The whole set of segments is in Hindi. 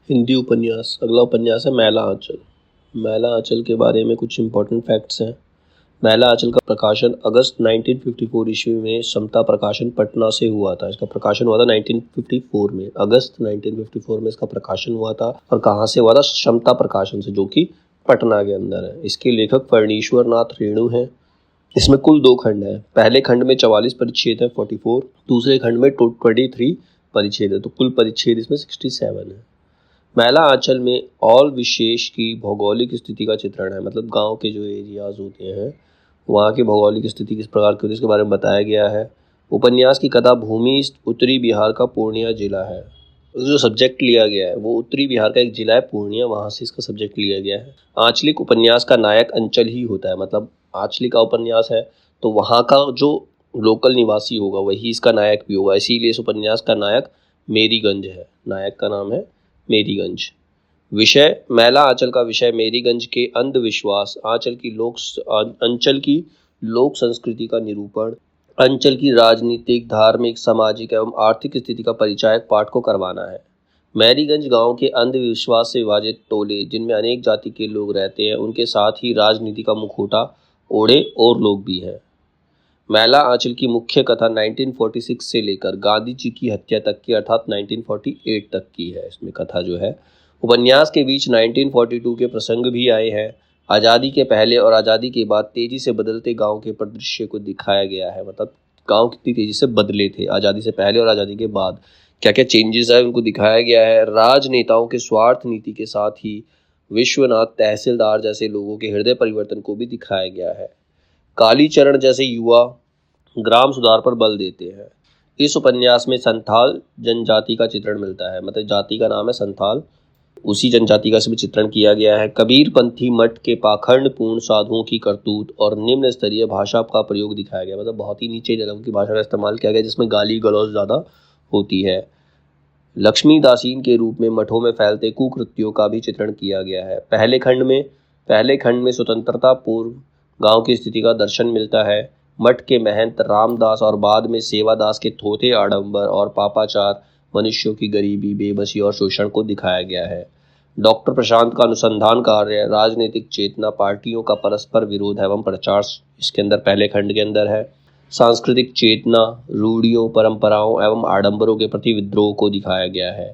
हिंदी उपन्यास। अगला उपन्यास है मैला आंचल। मैला आंचल के बारे में कुछ इंपॉर्टेंट फैक्ट्स हैं। मैला आंचल का प्रकाशन अगस्त 1954 ईस्वी में समता प्रकाशन पटना से हुआ था। इसका प्रकाशन हुआ था 1954 में, अगस्त 1954 में इसका प्रकाशन हुआ था। और कहाँ से हुआ था? समता प्रकाशन से, जो कि पटना के अंदर है। इसके लेखक फणीश्वर नाथ रेणु हैं। इसमें कुल 2 खंड हैं। पहले खंड में 44 परिच्छेद है, 44। दूसरे खंड में 23 परिच्छेद है, तो कुल परिच्छेद इसमें 67 है। मैला आंचल में ऑल विशेष की भौगोलिक स्थिति का चित्रण है। मतलब गांव के जो एरियाज होते हैं वहाँ की भौगोलिक स्थिति किस प्रकार की होती है इसके बारे में बताया गया है। उपन्यास की कथा भूमि उत्तरी बिहार का पूर्णिया जिला है। जो सब्जेक्ट लिया गया है वो उत्तरी बिहार का एक जिला है पूर्णिया, वहाँ से इसका सब्जेक्ट लिया गया है। आंचलिक उपन्यास का नायक अंचल ही होता है। मतलब आंचलिक का उपन्यास है तो वहाँ का जो लोकल निवासी होगा वही इसका नायक भी होगा, इसीलिए इस उपन्यास का नायक मेरीगंज है। नायक का नाम है मेरीगंज। विषय मैला आंचल का विषय मेरीगंज के अंधविश्वास, अंचल की लोक संस्कृति का निरूपण, अंचल की राजनीतिक, धार्मिक, सामाजिक एवं आर्थिक स्थिति का परिचायक पाठ को करवाना है। मैरीगंज गांव के अंधविश्वास से विभाजित टोले जिनमें अनेक जाति के लोग रहते हैं, उनके साथ ही राजनीति का मुखौटा ओढ़े और लोग भी हैं। मैला आंचल की मुख्य कथा 1946 से लेकर गांधी जी की हत्या तक की, अर्थात 1948 तक की है। इसमें कथा जो है उपन्यास के बीच 1942 के प्रसंग भी आए हैं। आज़ादी के पहले और आज़ादी के बाद तेजी से बदलते गांव के परिदृश्य को दिखाया गया है। मतलब गांव कितनी तेजी से बदले थे आज़ादी से पहले और आज़ादी के बाद, क्या क्या चेंजेस आए उनको दिखाया गया है। राजनेताओं के स्वार्थ नीति के साथ ही विश्वनाथ तहसीलदार जैसे लोगों के हृदय परिवर्तन को भी दिखाया गया है। कालीचरण जैसे युवा ग्राम सुधार पर बल देते हैं। इस उपन्यास में संथाल जनजाति का चित्रण मिलता है। मतलब जाति का नाम है संथाल, उसी जनजाति का इसमें चित्रण किया गया है। कबीरपंथी मठ के पाखंड पूर्ण साधुओं की करतूत और निम्न स्तरीय भाषा का प्रयोग दिखाया गया। मतलब बहुत ही नीचे जगह की भाषा का इस्तेमाल किया गया जिसमें गाली गलौज ज़्यादा होती है। लक्ष्मी दासीन के रूप में मठों में फैलते कुकृत्यों का भी चित्रण किया गया है। पहले खंड में स्वतंत्रता पूर्व गांव की स्थिति का दर्शन मिलता है। मठ के महंत रामदास और बाद में सेवादास के थोथे आडंबर और पापाचार, मनुष्यों की गरीबी, बेबसी और शोषण को दिखाया गया है। डॉक्टर प्रशांत का अनुसंधान कार्य, राजनीतिक चेतना, पार्टियों का परस्पर विरोध एवं प्रचार इसके अंदर पहले खंड के अंदर है। सांस्कृतिक चेतना, रूढ़ियों, परंपराओं एवं आडंबरों के प्रति विद्रोह को दिखाया गया है।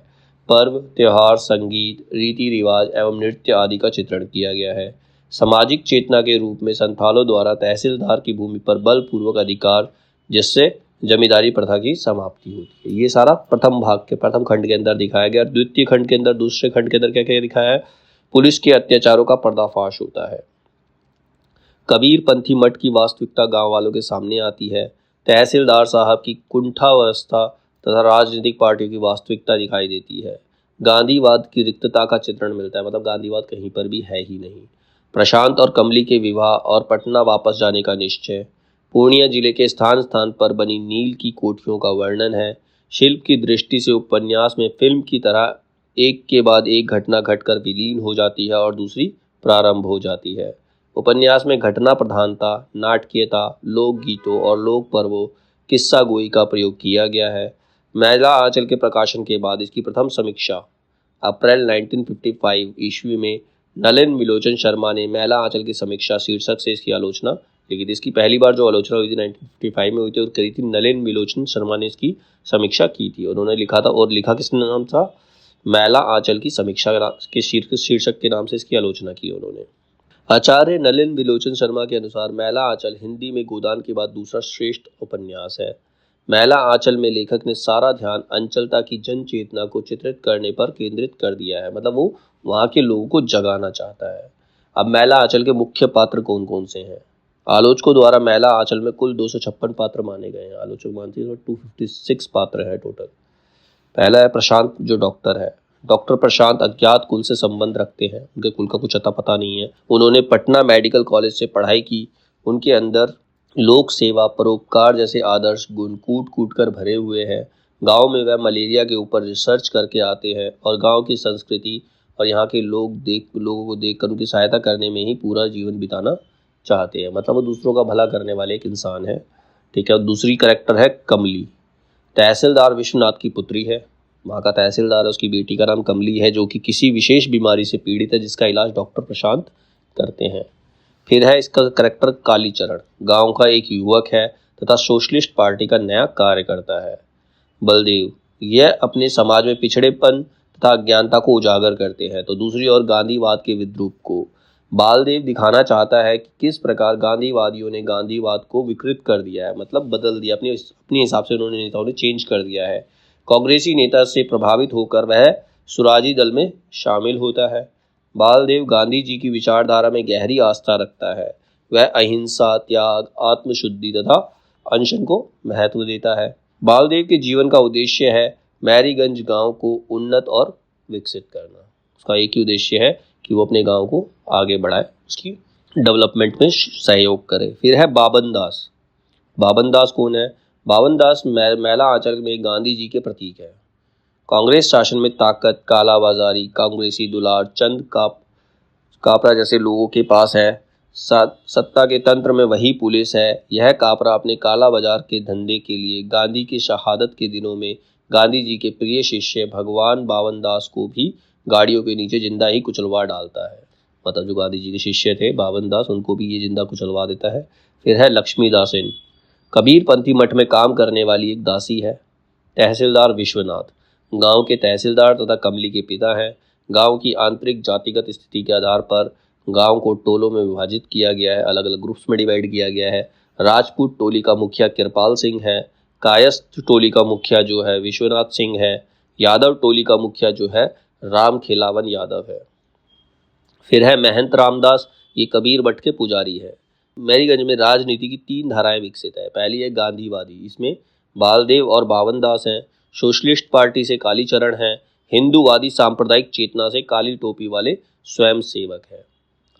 पर्व, त्योहार, संगीत, रीति रिवाज एवं नृत्य आदि का चित्रण किया गया है। सामाजिक चेतना के रूप में संथालों द्वारा तहसीलदार की भूमि पर बलपूर्वक अधिकार, जिससे जमींदारी प्रथा की समाप्ति होती है। ये सारा प्रथम खंड के अंदर दिखाया गया। द्वितीय खंड के अंदर, दूसरे खंड के अंदर क्या क्या दिखाया है? पुलिस के अत्याचारों का पर्दाफाश होता है। कबीरपंथी मठ की वास्तविकता गांव वालों के सामने आती है। तहसीलदार साहब की कुंठावस्था तथा राजनीतिक पार्टियों की वास्तविकता दिखाई देती है। गांधीवाद की रिक्तता का चित्रण मिलता है। मतलब गांधीवाद कहीं पर भी है ही नहीं। प्रशांत और कमली के विवाह और पटना वापस जाने का निश्चय। पूर्णिया जिले के स्थान स्थान पर बनी नील की कोठियों का वर्णन है। शिल्प की दृष्टि से उपन्यास में फिल्म की तरह एक के बाद एक घटना घटकर विलीन हो जाती है और दूसरी प्रारंभ हो जाती है। उपन्यास में घटना प्रधानता, नाटकीयता, लोकगीतों और लोक पर्वों, किस्सा गोई का प्रयोग किया गया है। मैला आंचल के प्रकाशन के बाद इसकी प्रथम समीक्षा अप्रैल 1955 ईस्वी में नलिन विलोचन शर्मा ने मैला आंचल की समीक्षा शीर्षक से इसकी आलोचना लिखी थी। इसकी पहली बार जो आलोचना हुई थी 1955 में हुई थी और करी थी नलिन विलोचन शर्मा ने इसकी समीक्षा की थी। उन्होंने लिखा था, और लिखा किसने नाम था? मैला आंचल की समीक्षा के शीर्षक के नाम से इसकी आलोचना की उन्होंने। आचार्य नलिन विलोचन शर्मा के अनुसार मैला आंचल हिंदी में गोदान के बाद दूसरा श्रेष्ठ उपन्यास है। मैला आंचल में लेखक ने सारा ध्यान अंचलता की जन चेतना को चित्रित करने पर केंद्रित कर दिया है। मतलब वो वहाँ के लोगों को जगाना चाहता है। अब मैला आंचल के मुख्य पात्र कौन कौन से हैं? आलोचकों द्वारा मैला आंचल में कुल 256 पात्र माने गए हैं। आलोचक मानते हैं 256 पात्र है टोटल। पहला है प्रशांत, जो डॉक्टर है। डॉक्टर प्रशांत अज्ञात कुल से संबंध रखते हैं, उनके कुल का कुछ अता पता नहीं है। उन्होंने पटना मेडिकल कॉलेज से पढ़ाई की। उनके अंदर लोक सेवा, परोपकार जैसे आदर्श गुण कूट कूट कर भरे हुए हैं। गांव में वह मलेरिया के ऊपर रिसर्च करके आते हैं और गांव की संस्कृति और यहाँ के लोगों को देखकर उनकी सहायता करने में ही पूरा जीवन बिताना चाहते हैं। मतलब वो दूसरों का भला करने वाले एक इंसान है। ठीक है। और दूसरी कैरेक्टर है कमली। तहसीलदार विश्वनाथ की पुत्री है। वहाँ का तहसीलदार है, उसकी बेटी का नाम कमली है, जो कि किसी विशेष बीमारी से पीड़ित है जिसका इलाज डॉक्टर प्रशांत करते हैं। फिर है इसका करेक्टर कालीचरण, गांव का एक युवक है तथा सोशलिस्ट पार्टी का नया कार्यकर्ता है। बलदेव, यह अपने समाज में पिछड़ेपन तथा अज्ञानता को उजागर करते हैं, तो दूसरी ओर गांधीवाद के विद्रूप को बालदेव दिखाना चाहता है कि किस प्रकार गांधीवादियों ने गांधीवाद को विकृत कर दिया है, मतलब बदल दिया, अपने हिसाब से उन्होंने नेताओं ने चेंज कर दिया है। कांग्रेसी नेता से प्रभावित होकर वह स्वराजी दल में शामिल होता है। बालदेव गांधी जी की विचारधारा में गहरी आस्था रखता है। वह अहिंसा, त्याग, आत्मशुद्धि तथा अनशन को महत्व देता है। बालदेव के जीवन का उद्देश्य है मैरीगंज गांव को उन्नत और विकसित करना। उसका एक ही उद्देश्य है कि वो अपने गांव को आगे बढ़ाए, उसकी डेवलपमेंट में सहयोग करे। फिर है बाबन दास। बाबन दास कौन है? बाबन दास मैला आंचल में गांधी जी के प्रतीक है। कांग्रेस शासन में ताकत, कालाबाजारी, कांग्रेसी दुलार, चंद कापरा जैसे लोगों के पास है। सत्ता के तंत्र में वही पुलिस है। यह कापरा अपने काला बाजार के धंधे के लिए गांधी की शहादत के दिनों में गांधी जी के प्रिय शिष्य भगवान बाबन दास को भी गाड़ियों के नीचे जिंदा ही कुचलवा डालता है। मतलब जो गांधी जी के शिष्य थे बाबन दास, उनको भी ये जिंदा कुचलवा देता है। फिर है लक्ष्मी दासेन, कबीरपंथी मठ में काम करने वाली एक दासी है। तहसीलदार विश्वनाथ, गांव के तहसीलदार तथा कमली के पिता हैं। गांव की आंतरिक जातिगत स्थिति के आधार पर गांव को टोलों में विभाजित किया गया है, अलग अलग ग्रुप्स में डिवाइड किया गया है। राजपूत टोली का मुखिया कृपाल सिंह है। कायस्थ टोली का मुखिया जो है विश्वनाथ सिंह है। यादव टोली का मुखिया जो है राम खेलावन यादव है। फिर है महंत रामदास, ये कबीर मठ के पुजारी है। मैरीगंज में राजनीति की 3 धाराएं विकसित है। पहली है गांधीवादी, इसमें बालदेव और बावन दास हैं। सोशलिस्ट पार्टी से कालीचरण है। हिंदूवादी सांप्रदायिक चेतना से काली टोपी वाले स्वयं सेवक है।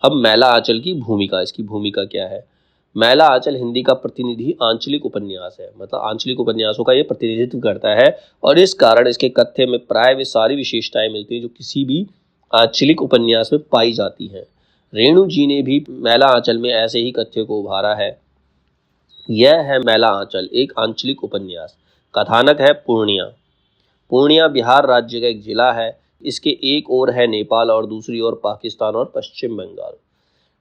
अब मैला आंचल की भूमिका, इसकी भूमिका क्या है? मैला आंचल हिंदी का प्रतिनिधि आंचलिक उपन्यास है, मतलब आंचलिक उपन्यासों का ये प्रतिनिधित्व करता है और इस कारण इसके कथ्य में प्राय वे सारी विशेषताएं मिलती हैं जो किसी भी आंचलिक उपन्यास में पाई जाती हैं। रेणु जी ने भी मैला आंचल में ऐसे ही कथ्य को उभारा है। यह है मैला आंचल, एक आंचलिक उपन्यास। कथानक है पूर्णिया। पूर्णिया बिहार राज्य का एक जिला है। इसके एक ओर है नेपाल और दूसरी ओर पाकिस्तान और पश्चिम बंगाल।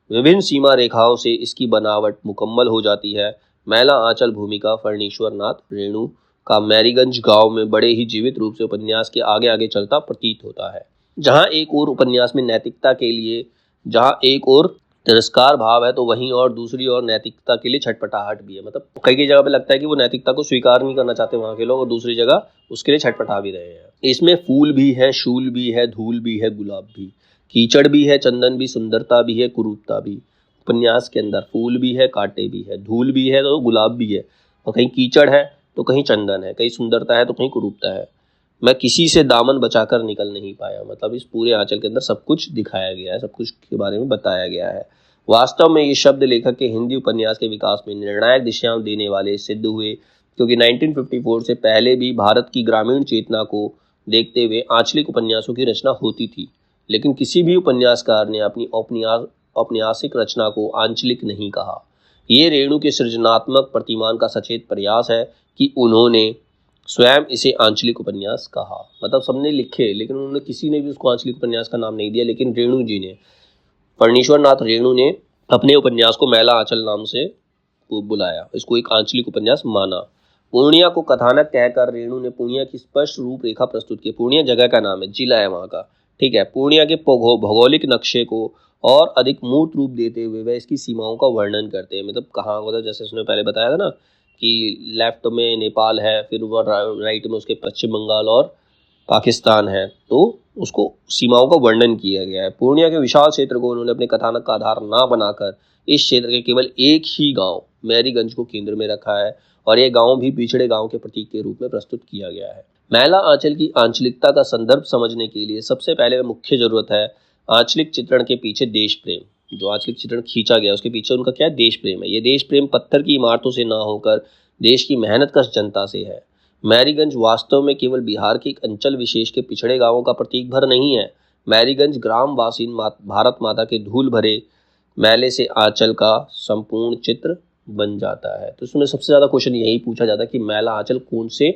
विभिन्न सीमा रेखाओं से इसकी बनावट मुकम्मल हो जाती है। मैला आंचल भूमिका फणीश्वर नाथ रेणु का मैरीगंज गांव में बड़े ही जीवित रूप से उपन्यास के आगे आगे चलता प्रतीत होता है। जहां एक और उपन्यास में नैतिकता के लिए, जहां एक और तिरस्कार भाव है, तो वहीं और दूसरी ओर नैतिकता के लिए छटपटाहट भी है। मतलब कई कई जगह पे लगता है कि वो नैतिकता को स्वीकार नहीं करना चाहते वहाँ के लोग, और दूसरी जगह उसके लिए छटपटा भी रहे हैं। इसमें फूल भी है, शूल भी है, धूल भी है, गुलाब भी, कीचड़ भी है, चंदन भी, सुंदरता भी है, कुरूपता भी। उपन्यास के अंदर फूल भी है, कांटे भी है, धूल भी है तो गुलाब भी है, और कहीं कीचड़ है तो कहीं चंदन है, कहीं सुंदरता है तो कहीं कुरूपता है। मैं किसी से दामन बचाकर निकल नहीं पाया। मतलब इस पूरे आंचल के अंदर सब कुछ दिखाया गया है, सब कुछ के बारे में बताया गया है। वास्तव में ये शब्द लेखक के हिंदी उपन्यास के विकास में निर्णायक दिशाएं देने वाले सिद्ध हुए, क्योंकि 1954 से पहले भी भारत की ग्रामीण चेतना को देखते हुए आंचलिक उपन्यासों की रचना होती थी, लेकिन किसी भी उपन्यासकार ने अपनी औपन्यासिक रचना को आंचलिक नहीं कहा। ये रेणु के सृजनात्मक प्रतिमान का सचेत प्रयास है कि उन्होंने स्वयं इसे आंचलिक उपन्यास कहा। मतलब सबने लिखे, लेकिन उन्होंने किसी ने भी उसको आंचलिक उपन्यास का नाम नहीं दिया, लेकिन रेणु जी ने, फणीश्वर नाथ रेणु ने अपने उपन्यास को मैला आंचल नाम से बुलाया, इसको एक आंचलिक उपन्यास माना। पूर्णिया को कथानक कहकर रेणु ने पूर्णिया की स्पष्ट रूपरेखा प्रस्तुत की। पूर्णिया जगह का नाम है, जिला है वहाँ का, ठीक है। पूर्णिया के भौगोलिक नक्शे को और अधिक मूर्त रूप देते हुए वह इसकी सीमाओं का वर्णन करते हैं। मतलब कहाँ, मतलब जैसे उसने पहले बताया था ना कि लेफ्ट में नेपाल है, फिर वो राइट में उसके पश्चिम बंगाल और पाकिस्तान है, तो उसको सीमाओं का वर्णन किया गया है। पूर्णिया के विशाल क्षेत्र को उन्होंने अपने कथानक का आधार ना बनाकर इस क्षेत्र के केवल एक ही गांव मैरीगंज को केंद्र में रखा है, और यह गांव भी पिछड़े गांव के प्रतीक के रूप में प्रस्तुत किया गया है। मैला आंचल की आंचलिकता का संदर्भ समझने के लिए सबसे पहले मुख्य जरूरत है आंचलिक चित्रण के पीछे देश प्रेम। जो आंचलिक चित्रण खींचा गया उसके पीछे उनका क्या है? देश प्रेम है। ये देश प्रेम पत्थर की इमारतों से ना होकर देश की मेहनतकश जनता से है। मैरीगंज वास्तव में केवल बिहार के एक अंचल विशेष के पिछड़े गांवों का प्रतीक भर नहीं है। मैरीगंज ग्रामवासीन भारत माता के धूल भरे मैले से आंचल का संपूर्ण चित्र बन जाता है। तो इसमें सबसे ज्यादा क्वेश्चन यही पूछा जाता है कि मैला आंचल कौन से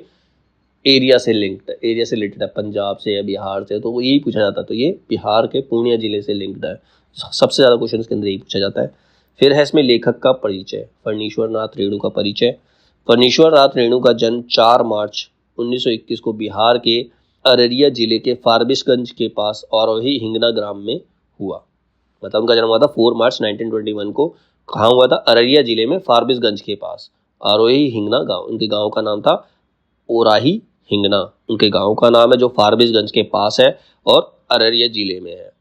एरिया से लिंक्ड है, एरिया से रिलेटेड है, पंजाब से या बिहार से, तो वो यही पूछा जाता है। तो ये बिहार के पूर्णिया जिले से लिंक्ड है। सबसे ज़्यादा क्वेश्चन इसके अंदर यही पूछा जाता है। फिर है इसमें लेखक का परिचय, फणीश्वर नाथ रेणु का परिचय। फणीश्वर नाथ रेणु का जन्म 4 मार्च 1921 को बिहार के अररिया जिले के फारबिसगंज के पास औरोही हिंगना ग्राम में हुआ। मतलब उनका जन्म हुआ था 4 मार्च 1921 को। कहाँ हुआ था? अररिया जिले में फारबिसगंज के पास औरोही हिंगना गांव। उनके गांव का नाम था ओराही हिंगना। उनके गांव का नाम है जो फारबिसगंज के पास है और अररिया जिले में है।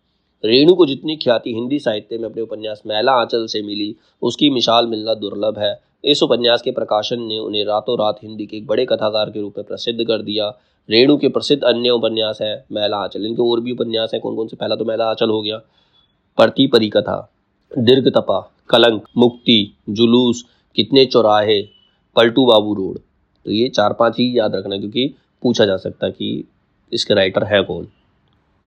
रेणु को जितनी ख्याति हिंदी साहित्य में अपने उपन्यास मैला आंचल से मिली, उसकी मिसाल मिलना दुर्लभ है। इस उपन्यास के प्रकाशन ने उन्हें रातों रात हिंदी के एक बड़े कथाकार के रूप में प्रसिद्ध कर दिया। रेणु के प्रसिद्ध अन्य उपन्यास है मैला आंचल। इनके और भी उपन्यास हैं, कौन कौन से? पहला तो मैला आंचल हो गया, पढ़ती परिकथा, दीर्घ तपा, कलंक, मुक्ति, जुलूस, कितने चौराहे, पलटू बाबू रोड। तो ये 4-5 ही याद रखना, क्योंकि पूछा जा सकता है कि इसके राइटर है कौन।